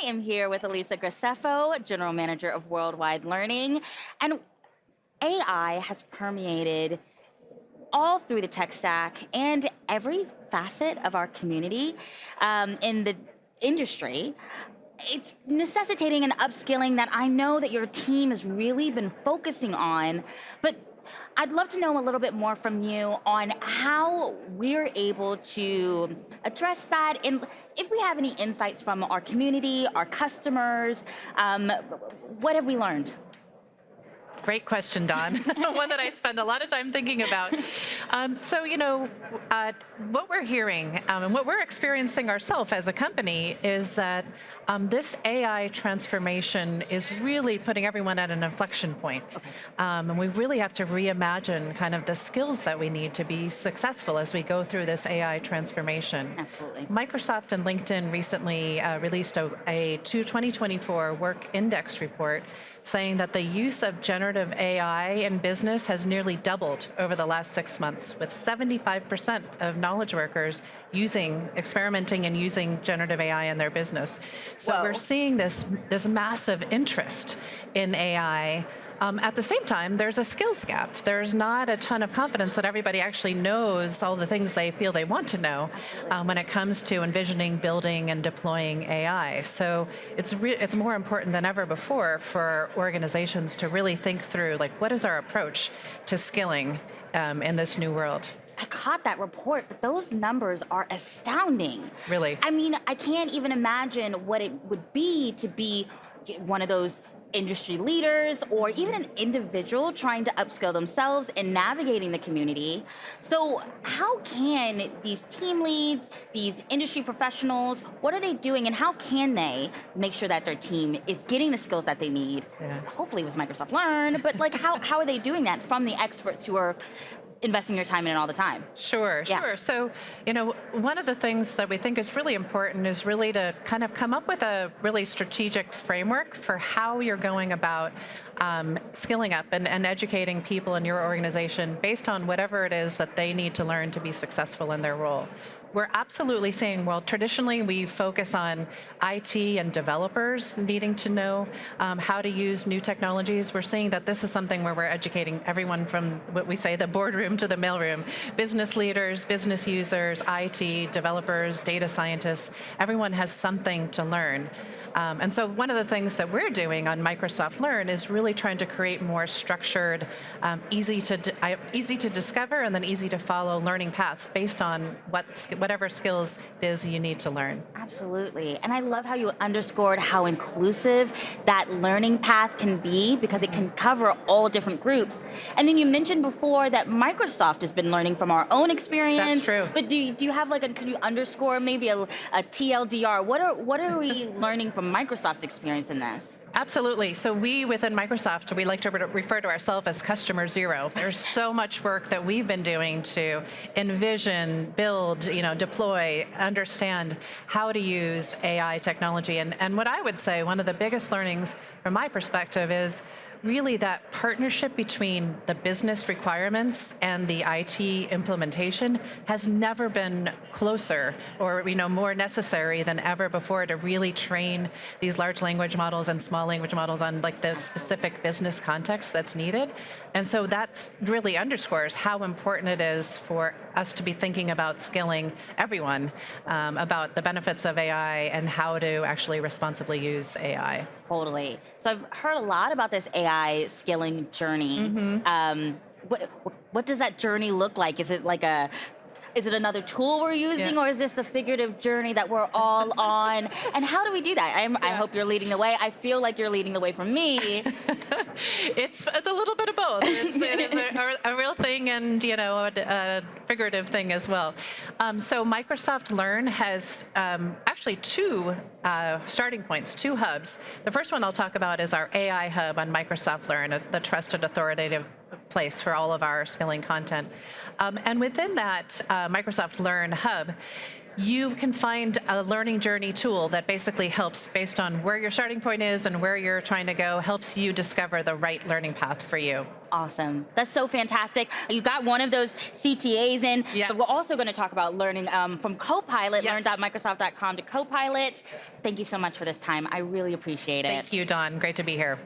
am here with Elisa Graceffo, General Manager of Worldwide Learning. And AI has permeated all through the tech stack and every facet of our community in the industry. It's necessitating an upskilling that I know that your team has really been focusing on, but I'd love to know a little bit more from you on how we're able to address that, and if we have any insights from our community, our customers, what have we learned? Great question, Dawn. One that I spend a lot of time thinking about. What we're hearing and what we're experiencing ourselves as a company is that this AI transformation is really putting everyone at an inflection point. Okay. And we really have to reimagine kind of the skills that we need to be successful as we go through this AI transformation. Absolutely. Microsoft and LinkedIn recently released a 2024 Work Index report saying that the use of generative AI in business has nearly doubled over the last 6 months, with 75% of knowledge workers experimenting and using generative AI in their business. So Whoa. We're seeing this massive interest in AI. At the same time, there's a skills gap. There's not a ton of confidence that everybody actually knows all the things they feel they want to know when it comes to envisioning, building, and deploying AI. So it's more important than ever before for organizations to really think through, like, what is our approach to skilling in this new world? I caught that report, but those numbers are astounding. Really? I mean, I can't even imagine what it would be to be one of those industry leaders or even an individual trying to upskill themselves and navigating the community. So how can these team leads, these industry professionals, what are they doing, and how can they make sure that their team is getting the skills that they need, hopefully with Microsoft Learn, but like how are they doing that from the experts who are investing your time in it all the time? Sure. So, one of the things that we think is really important is really to kind of come up with a really strategic framework for how you're going about skilling up and educating people in your organization based on whatever it is that they need to learn to be successful in their role. We're absolutely seeing, well, traditionally we focus on IT and developers needing to know how to use new technologies. We're seeing that this is something where we're educating everyone from what we say the boardroom to the mailroom. Business leaders, business users, IT, developers, data scientists, everyone has something to learn. And so one of the things that we're doing on Microsoft Learn is really trying to create more structured, easy to discover and then easy to follow learning paths based on whatever skills it is you need to learn. Absolutely. And I love how you underscored how inclusive that learning path can be, because it can cover all different groups. And then you mentioned before that Microsoft has been learning from our own experience. That's true. But do you have could you underscore maybe a TLDR? What are we learning from Microsoft experience in this? Absolutely. So we within Microsoft, we like to refer to ourselves as customer zero. There's so much work that we've been doing to envision, build, deploy, understand how to use AI technology. And what I would say, one of the biggest learnings from my perspective is really that partnership between the business requirements and the IT implementation has never been closer or more necessary than ever before to really train these large language models and small language models on the specific business context that's needed. And so that's really underscores how important it is for us to be thinking about skilling everyone about the benefits of AI and how to actually responsibly use AI. Totally. So I've heard a lot about this AI skilling journey. Mm-hmm. What does that journey look like? Is it another tool we're using, or is this the figurative journey that we're all on? And how do we do that? I hope you're leading the way. I feel like you're leading the way for me. It's a little bit of both. It is a real thing and a figurative thing as well. So Microsoft Learn has actually two starting points, two hubs. The first one I'll talk about is our AI hub on Microsoft Learn, the trusted authoritative place for all of our skilling content. And within that Microsoft Learn hub, you can find a learning journey tool that basically helps based on where your starting point is and where you're trying to go, helps you discover the right learning path for you. Awesome. That's so fantastic. You got one of those CTAs in, Yeah. but we're also going to talk about learning from Copilot, Yes. learn.microsoft.com to Copilot. Thank you so much for this time. I really appreciate it. Thank you, Dawn. Great to be here.